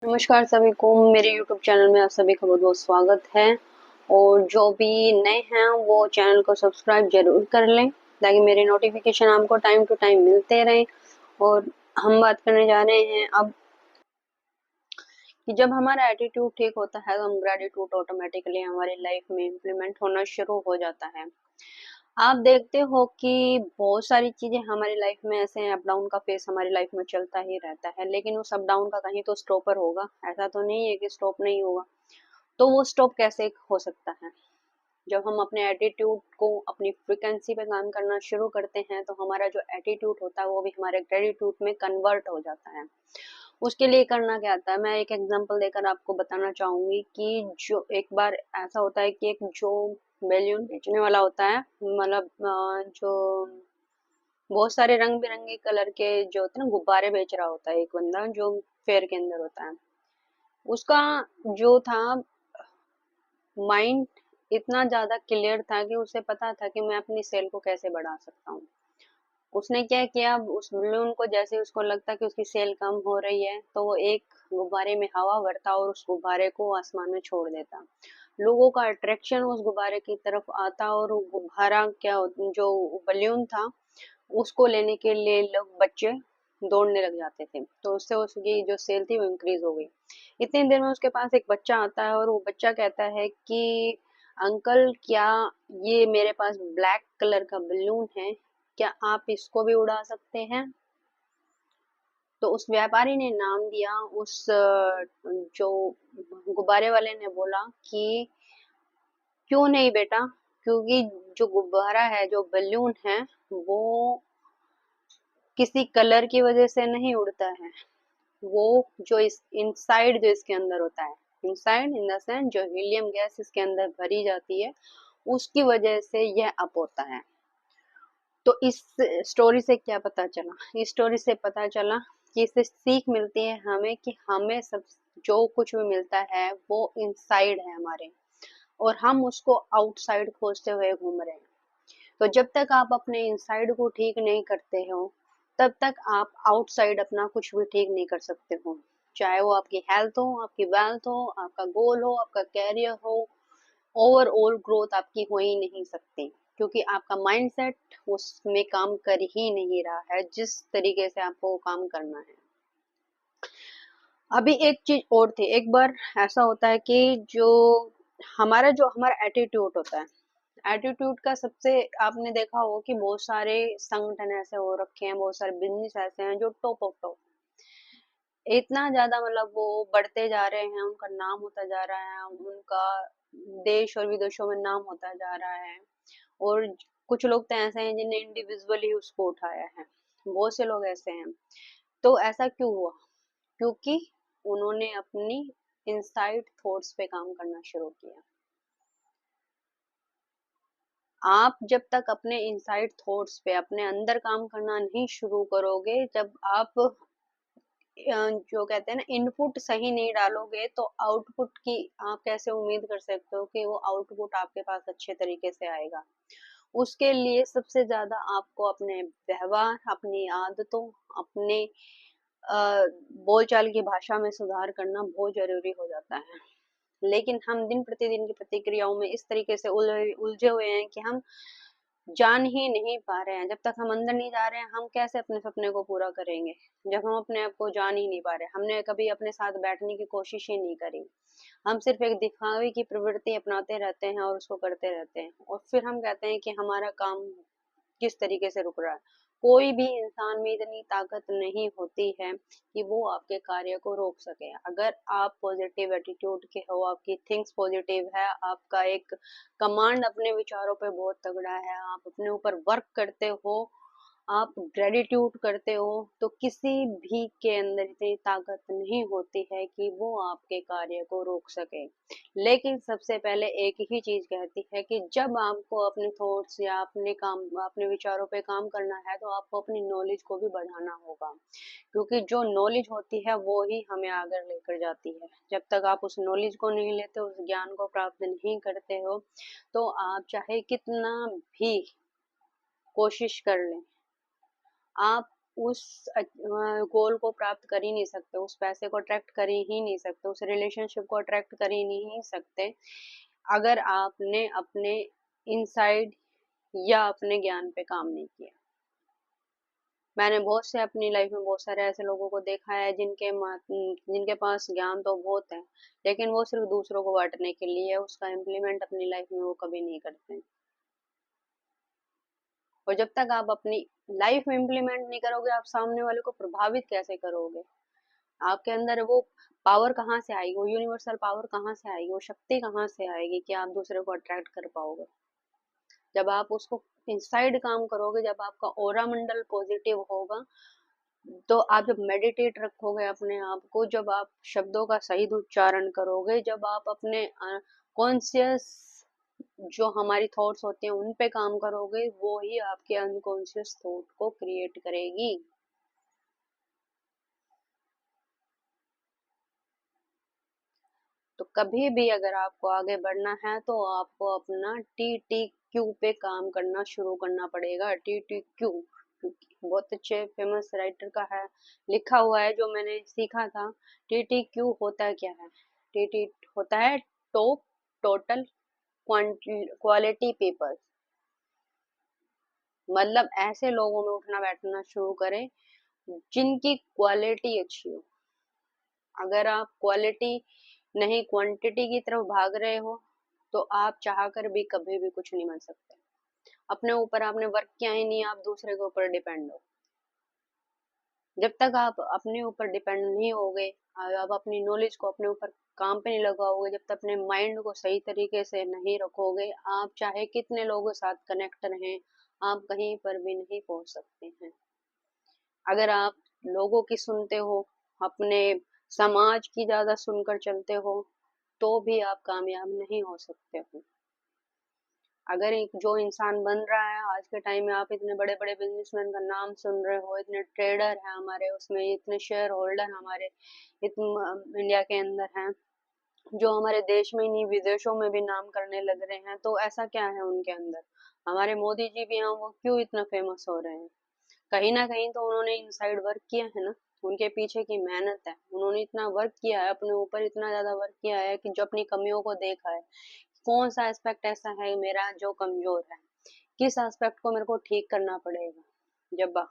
नमस्कार सभी को मेरे YouTube चैनल में आप सभी का बहुत बहुत स्वागत है। और जो भी नए हैं वो चैनल को सब्सक्राइब जरूर कर लें ताकि मेरे नोटिफिकेशन आपको टाइम टू टाइम मिलते रहें। और हम बात करने जा रहे हैं अब कि जब हमारा एटीट्यूड ठीक होता है तो हम ग्रेटिट्यूड ऑटोमेटिकली हमारी लाइफ में इम्प्लीमेंट होना शुरू हो जाता है। आप देखते हो कि बहुत सारी चीजें हमारी लाइफ में ऐसे हैं, अप डाउन का फेस हमारी लाइफ में चलता ही रहता है, लेकिन उस अप डाउन का कहीं तो स्टॉपर होगा। ऐसा तो नहीं है कि स्टॉप नहीं होगा। तो वो स्टॉप कैसे हो सकता है? जब हम अपने एटीट्यूड को अपनी फ्रिक्वेंसी पे काम करना शुरू करते हैं तो हमारा जो एटीट्यूड होता है वो भी हमारे ग्रेटिट्यूड में कन्वर्ट हो जाता है। उसके लिए करना क्या आता है, मैं एक एग्जांपल देकर आपको बताना चाहूंगी कि जो एक बार ऐसा होता है कि एक जो बैलून बेचने वाला होता है, मतलब जो बहुत सारे रंग बिरंगे कलर के जो होते हैं ना गुब्बारे बेच रहा होता है, एक बंदा जो फेयर के अंदर होता है, उसका जो था माइंड इतना ज्यादा क्लियर था कि उसे पता था कि मैं अपनी सेल को कैसे बढ़ा सकता हूँ। उसने क्या किया, उस बलून को जैसे उसको लगता कि उसकी सेल कम हो रही है तो वो एक गुब्बारे में हवा भरता और उस गुब्बारे को आसमान में छोड़ देता। लोगों का अट्रैक्शन उस गुब्बारे की तरफ आता और वो गुब्बारा जो बलून था उसको लेने के लिए लोग बच्चे दौड़ने लग जाते थे, तो उससे उसकी जो सेल थी वो इंक्रीज हो गई। इतनी देर में उसके पास एक बच्चा आता है और वो बच्चा कहता है कि अंकल, क्या ये मेरे पास ब्लैक कलर का बलून है, क्या आप इसको भी उड़ा सकते हैं? तो उस व्यापारी ने नाम दिया, जो गुब्बारे वाले ने बोला कि क्यों नहीं बेटा, क्योंकि जो गुब्बारा है, जो बलून है, वो किसी कलर की वजह से नहीं उड़ता है। वो जो इस इनसाइड जो इसके अंदर होता है, इनसाइड इन द सेंस जो हीलियम गैस इसके अंदर भरी जाती है, उसकी वजह से यह अप होता है। तो इस स्टोरी से क्या पता चला? इस स्टोरी से पता चला कि इससे सीख मिलती है हमें कि हमें सब जो कुछ भी मिलता है वो इनसाइड है हमारे, और हम उसको आउटसाइड खोजते हुए घूम रहे हैं। तो जब तक आप अपने इनसाइड को ठीक नहीं करते हो तब तक आप आउटसाइड अपना कुछ भी ठीक नहीं कर सकते हो। चाहे वो आपकी हेल्थ हो, आपकी वेल्थ हो, आपका गोल हो, आपका कैरियर हो, ओवरऑल ग्रोथ आपकी हो ही नहीं सकती, क्योंकि आपका माइंडसेट उसमें काम कर ही नहीं रहा है जिस तरीके से आपको काम करना है। अभी एक चीज और थी, एक बार ऐसा होता है कि जो हमारा एटीट्यूड होता है, एटीट्यूड का सबसे आपने देखा हो कि बहुत सारे संगठन ऐसे हो रखे हैं, बहुत सारे बिजनेस ऐसे हैं जो टॉप ऑफ टॉप इतना ज्यादा, मतलब वो बढ़ते जा रहे हैं, उनका नाम होता जा रहा है, उनका देश और विदेशों में नाम होता जा रहा है। और कुछ लोग तो ऐसे हैं जिन्हें इंडिविजुअली उसको उठाया है, बहुत से लोग ऐसे हैं। तो ऐसा क्यों हुआ? क्योंकि उन्होंने अपनी इनसाइड थॉट्स पे काम करना शुरू किया। आप जब तक अपने इनसाइड थॉट्स पे अपने अंदर काम करना नहीं शुरू करोगे, जब आप जो कहते हैं ना इनपुट सही नहीं डालोगे, तो आउटपुट की आप कैसे उम्मीद कर सकते हो कि वो आउटपुट आपके पास अच्छे तरीके से आएगा? उसके लिए सबसे ज्यादा आपको अपने व्यवहार, अपनी आदतों, अपने बोलचाल की भाषा में सुधार करना बहुत जरूरी हो जाता है। लेकिन हम दिन प्रतिदिन की प्रतिक्रियाओं में इस तरीके से उलझे हुए हैं कि हम जान ही नहीं पा रहे हैं। जब तक हम अंदर नहीं जा रहे हैं हम कैसे अपने सपने को पूरा करेंगे? जब हम अपने आप को जान ही नहीं पा रहे, हमने कभी अपने साथ बैठने की कोशिश ही नहीं करी, हम सिर्फ एक दिखावे की प्रवृत्ति अपनाते रहते हैं और उसको करते रहते हैं, और फिर हम कहते हैं कि हमारा काम किस तरीके से रुक रहा है। कोई भी इंसान में इतनी ताकत नहीं होती है कि वो आपके कार्य को रोक सके। अगर आप पॉजिटिव एटीट्यूड के हो, आपकी थिंक्स पॉजिटिव है, आपका एक कमांड अपने विचारों पे बहुत तगड़ा है, आप अपने ऊपर वर्क करते हो, आप ग्रेटिट्यूड करते हो, तो किसी भी के अंदर इतनी ताकत नहीं होती है कि वो आपके कार्य को रोक सके। लेकिन सबसे पहले एक ही चीज कहती है कि जब आपको अपने थॉट्स या अपने काम, अपने विचारों पे काम करना है तो आपको अपनी नॉलेज को भी बढ़ाना होगा, क्योंकि जो नॉलेज होती है वो ही हमें आगे लेकर जाती है। जब तक आप उस नॉलेज को नहीं लेते, उस ज्ञान को प्राप्त नहीं करते हो, तो आप चाहे कितना भी कोशिश कर लें, आप उस गोल को प्राप्त कर ही नहीं सकते, उस पैसे को अट्रैक्ट कर ही नहीं सकते, उस रिलेशनशिप को अट्रैक्ट कर ही नहीं सकते, अगर आपने अपने इनसाइड या अपने ज्ञान पे काम नहीं किया। मैंने बहुत से अपनी लाइफ में बहुत सारे ऐसे लोगों को देखा है जिनके पास ज्ञान तो बहुत है, लेकिन वो सिर्फ दूसरों को बांटने के लिए उसका इम्प्लीमेंट अपनी लाइफ में वो कभी नहीं करते। और जब तक आप अपनी लाइफ में इम्प्लीमेंट नहीं करोगे, आप सामने वाले को प्रभावित कैसे करोगे? आपके अंदर वो पावर कहाँ से आएगी, वो यूनिवर्सल पावर कहाँ से आएगी, वो शक्ति कहाँ से आएगी कि आप दूसरे को अट्रैक्ट कर पाओगे? जब आप उसको इनसाइड काम करोगे, जब आपका ऑरा मंडल पॉजिटिव होगा, तो आप जब मेडिटेट रखोगे अपने आप को, जब आप शब्दों का सही उच्चारण करोगे, जब आप अपने कॉन्शियस जो हमारी थॉट्स होते हैं उन पे काम करोगे, वो ही आपके अनकॉन्शियस थॉट को क्रिएट करेगी। तो कभी भी अगर आपको आगे बढ़ना है तो आपको अपना TTQ पे काम करना शुरू करना पड़ेगा। TTQ बहुत अच्छे फेमस राइटर का है, लिखा हुआ है, जो मैंने सीखा था। TTQ होता क्या है? TT होता है टॉप टोटल क्वालिटी पीपल। मतलब ऐसे लोगों में उठना बैठना शुरू करें जिनकी क्वालिटी अच्छी हो। अगर आप क्वालिटी नहीं क्वांटिटी की तरफ भाग रहे हो, तो आप चाह कर भी कभी भी कुछ नहीं बन सकते। अपने ऊपर आपने वर्क किया ही नहीं, आप दूसरे के ऊपर डिपेंड हो। जब तक आप अपने ऊपर डिपेंड नहीं होगे, आप अपनी नॉलेज को अपने ऊपर काम पे नहीं लगाओगे, जब तक अपने माइंड को सही तरीके से नहीं रखोगे, आप चाहे कितने लोगों के साथ कनेक्ट रहें, आप कहीं पर भी नहीं पहुंच सकते हैं। अगर आप लोगों की सुनते हो, अपने समाज की ज्यादा सुनकर चलते हो, तो भी आप कामयाब नहीं हो सकते हो। अगर एक जो इंसान बन रहा है आज के टाइम में, आप इतने बड़े बड़े बिजनेसमैन का नाम सुन रहे हो, इतने ट्रेडर हैं हमारे उसमें, इतने शेयर होल्डर हमारे इतने इंडिया के अंदर हैं, जो हमारे देश में ही नहीं विदेशों में भी नाम करने लग रहे हैं, तो ऐसा क्या है उनके अंदर? हमारे मोदी जी भी हैं, वो क्यों इतना फेमस हो रहे हैं? कहीं ना कहीं तो उन्होंने इनसाइड वर्क किया है ना, उनके पीछे की मेहनत है, उन्होंने इतना वर्क किया है अपने ऊपर, इतना ज्यादा वर्क किया है कि जो अपनी कमियों को देखा है, कौन सा एस्पेक्ट ऐसा है मेरा जो कमजोर है, किस एस्पेक्ट को मेरे को ठीक करना पड़ेगा। जब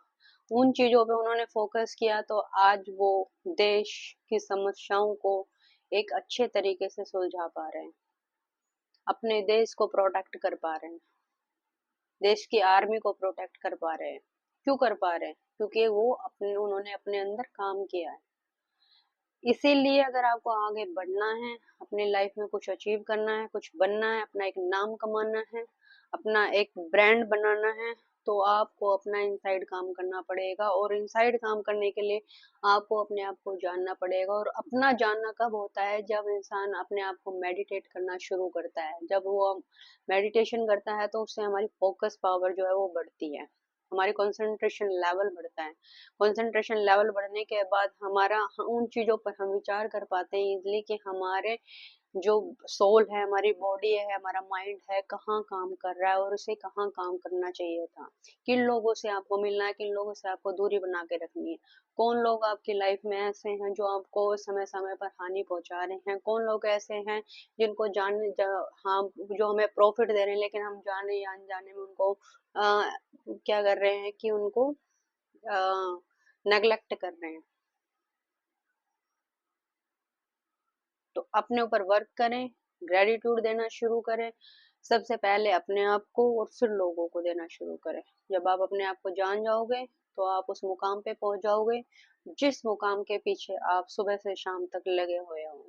उन चीजों पे उन्होंने फोकस किया, तो आज वो देश की समस्याओं को एक अच्छे तरीके से सुलझा पा रहे हैं, अपने देश को प्रोटेक्ट कर पा रहे हैं, देश की आर्मी को प्रोटेक्ट कर पा रहे हैं। क्यों कर पा रहे हैं? क्योंकि वो अपने उन्होंने अपने अंदर काम किया है। इसीलिए अगर आपको आगे बढ़ना है, अपनी लाइफ में कुछ अचीव करना है, कुछ बनना है, अपना एक नाम कमाना है, अपना एक ब्रांड बनाना है, तो आपको अपना इनसाइड काम करना पड़ेगा। और इनसाइड काम करने के लिए आपको अपने आप को जानना पड़ेगा। और अपना जानना कब होता है? जब इंसान अपने आप को मेडिटेट करना शुरू करता है। जब वो मेडिटेशन करता है तो उससे हमारी फोकस पावर जो है वो बढ़ती है, हमारी कंसंट्रेशन लेवल बढ़ता है। कंसंट्रेशन लेवल बढ़ने के बाद हमारा उन चीजों पर हम विचार कर पाते हैं इजली कि हमारे जो सोल है, हमारी बॉडी है, हमारा माइंड है, कहाँ काम कर रहा है और उसे कहाँ काम करना चाहिए था। किन लोगों से आपको मिलना है, किन लोगों से आपको दूरी बना के रखनी है। कौन लोग आपकी लाइफ में ऐसे हैं जो आपको समय समय पर हानि पहुंचा रहे हैं, कौन लोग ऐसे हैं जिनको हाँ, जो हमें प्रॉफिट दे रहे हैं, लेकिन हम जाने या अनजाने में उनको क्या कर रहे हैं कि उनको नेग्लेक्ट कर रहे हैं। तो अपने ऊपर वर्क करें, ग्रेटिट्यूड देना शुरू करें, सबसे पहले अपने आप को और फिर लोगों को देना शुरू करें। जब आप अपने आप को जान जाओगे, तो आप उस मुकाम पे पहुंच जाओगे जिस मुकाम के पीछे आप सुबह से शाम तक लगे हुए हो।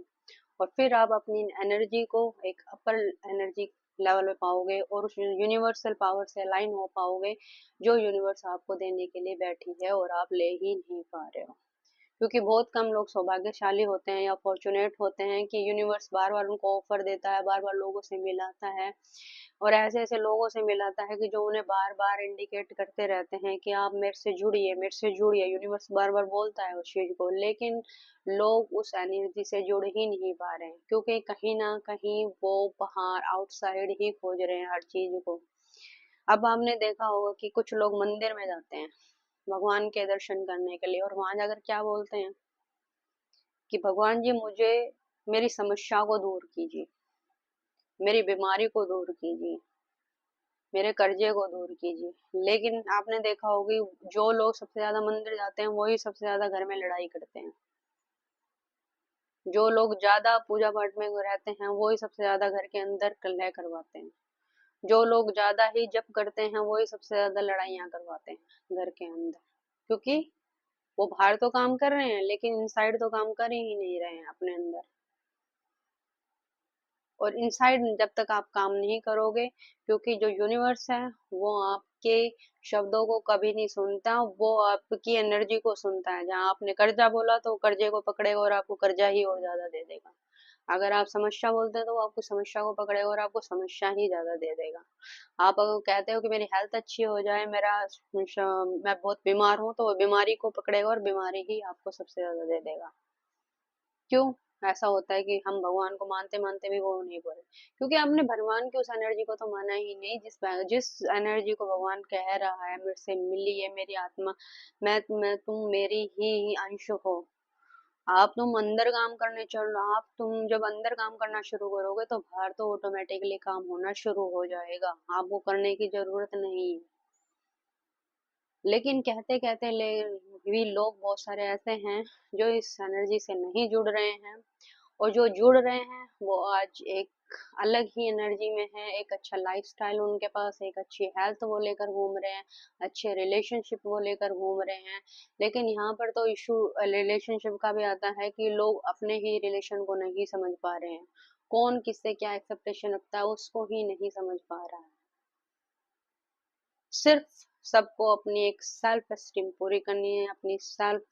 और फिर आप अपनी एनर्जी को एक अपर एनर्जी लेवल में पाओगे और उस यूनिवर्सल पावर से अलाइन हो पाओगे, जो यूनिवर्स आपको देने के लिए बैठी है और आप ले ही नहीं पा रहे हो। क्योंकि बहुत कम लोग सौभाग्यशाली होते हैं या फॉर्चुनेट होते हैं कि यूनिवर्स बार बार उनको ऑफर देता है, बार बार लोगों से मिलाता है, और ऐसे ऐसे लोगों से मिलाता है कि जो उन्हें बार बार इंडिकेट करते रहते हैं कि आप मेरे से जुड़िए, मेरे से जुड़िए। यूनिवर्स बार बार बोलता है उस चीज को, लेकिन लोग उस एनर्जी से जुड़ ही नहीं पा रहे हैं, क्योंकि कहीं ना कहीं वो बाहर आउटसाइड ही खोज रहे हैं हर चीज को। अब आपने देखा होगा कि कुछ लोग मंदिर में जाते हैं, भगवान के दर्शन करने के लिए, और वहां जाकर क्या बोलते हैं कि भगवान जी मुझे मेरी समस्या को दूर कीजिए, मेरी बीमारी को दूर कीजिए, मेरे कर्जे को दूर कीजिए। लेकिन आपने देखा होगी जो लोग सबसे ज्यादा मंदिर जाते हैं वही सबसे ज्यादा घर में लड़ाई करते हैं। जो लोग ज्यादा पूजा पाठ में रहते हैं वही सबसे ज्यादा घर के अंदर कलह करवाते हैं। जो लोग ज्यादा ही जप करते हैं वही सबसे ज्यादा लड़ाइयाँ करवाते हैं घर के अंदर, क्योंकि वो बाहर तो काम कर रहे हैं लेकिन इनसाइड तो काम कर ही नहीं रहे हैं अपने अंदर। और इनसाइड जब तक आप काम नहीं करोगे, क्योंकि जो यूनिवर्स है वो आपके शब्दों को कभी नहीं सुनता, वो आपकी एनर्जी को सुनता है। जहाँ आपने कर्जा बोला तो वो कर्जे को पकड़ेगा और आपको कर्जा ही और ज्यादा दे देगा। अगर आप समस्या बोलते हैं तो वो आपको समस्या को पकड़ेगा और आपको समस्या ही ज्यादा दे देगा। आप अगर कहते हो कि मेरी हेल्थ अच्छी हो जाए, मैं बहुत बीमार हूँ, तो वो बीमारी को पकड़ेगा और बीमारी ही आपको सबसे ज्यादा दे देगा। क्यों ऐसा होता है कि हम भगवान को मानते मानते भी वो नहीं बोले? क्योंकि आपने भगवान की उस एनर्जी को तो माना ही नहीं, जिस एनर्जी को भगवान कह रहा है मेरे से मिली है मेरी आत्मा, मैं तुम मेरी ही अंश हो। आप तुम अंदर काम करने चल रहे हो, आप तुम जब अंदर काम करना शुरू करोगे तो बाहर तो ऑटोमेटिकली काम होना शुरू हो जाएगा, आपको करने की जरूरत नहीं है। लेकिन कहते कहते भी लोग बहुत सारे ऐसे हैं जो इस एनर्जी से नहीं जुड़ रहे हैं, और जो जुड़ रहे हैं वो आज एक अलग ही एनर्जी में है। एक अच्छा लाइफस्टाइल उनके पास, एक अच्छी हेल्थ वो लेकर घूम रहे हैं, अच्छे रिलेशनशिप वो लेकर घूम रहे हैं। लेकिन यहाँ पर तो इशू रिलेशनशिप का भी आता है कि लोग अपने ही रिलेशन को नहीं समझ पा रहे हैं। कौन किससे क्या एक्सपेक्टेशन रखता है उसको ही नहीं समझ पा रहा है। सिर्फ सबको अपनी एक सेल्फ एस्टीम पूरी करनी है, अपनी सेल्फ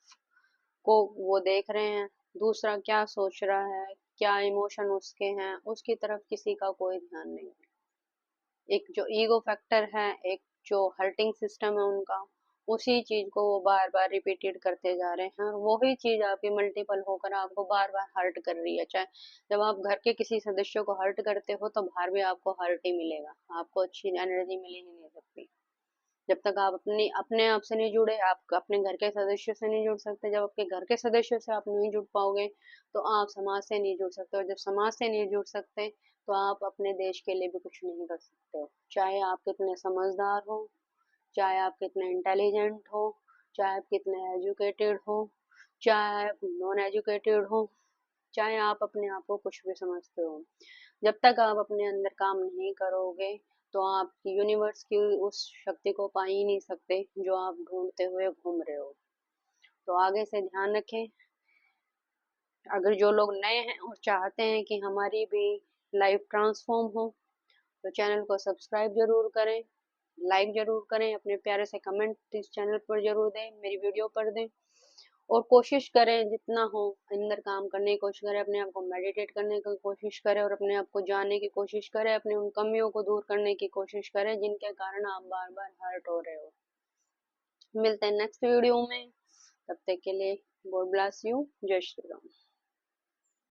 को वो देख रहे हैं, दूसरा क्या सोच रहा है, क्या इमोशन उसके हैं, उसकी तरफ किसी का कोई ध्यान नहीं है। एक जो ईगो फैक्टर है, एक जो हर्टिंग सिस्टम है उनका, उसी चीज को वो बार बार रिपीटेड करते जा रहे हैं, और वही चीज आपकी मल्टीपल होकर आपको बार बार हर्ट कर रही है। चाहे जब आप घर के किसी सदस्य को हर्ट करते हो तो बाहर भी आपको हर्ट ही मिलेगा, आपको अच्छी एनर्जी मिल ही नहीं सकती। जब तक आप अपने अपने आप से नहीं जुड़े, आप अपने घर के सदस्यों से नहीं जुड़ सकते। जब आपके घर के सदस्यों से आप नहीं जुड़ पाओगे तो आप समाज से नहीं जुड़ सकते, और जब समाज से नहीं जुड़ सकते तो आप अपने देश के लिए भी कुछ नहीं कर सकते हो। चाहे आप कितने समझदार हो, चाहे आप कितने इंटेलिजेंट हो, चाहे आप कितने एजुकेटेड हो, चाहे आप नॉन एजुकेटेड हो, चाहे आप अपने आप को कुछ भी समझते हो, जब तक आप अपने अंदर काम नहीं करोगे तो आप यूनिवर्स की उस शक्ति को पा ही नहीं सकते जो आप ढूंढते हुए घूम रहे हो। तो आगे से ध्यान रखें। अगर जो लोग नए हैं और चाहते हैं कि हमारी भी लाइफ ट्रांसफॉर्म हो तो चैनल को सब्सक्राइब जरूर करें, लाइक जरूर करें, अपने प्यारे से कमेंट इस चैनल पर जरूर दें, मेरी वीडियो पर दें। और कोशिश करें जितना हो अंदर काम करने की कोशिश करें, अपने आप को मेडिटेट करने की कोशिश करें, और अपने आप को जानने की कोशिश करें, अपनी उन कमियों को दूर करने की कोशिश करें जिनके कारण आप बार बार हर्ट हो रहे हो। मिलते हैं नेक्स्ट वीडियो में, तब तक के लिए गॉड ब्लेस यू, जय श्री राम।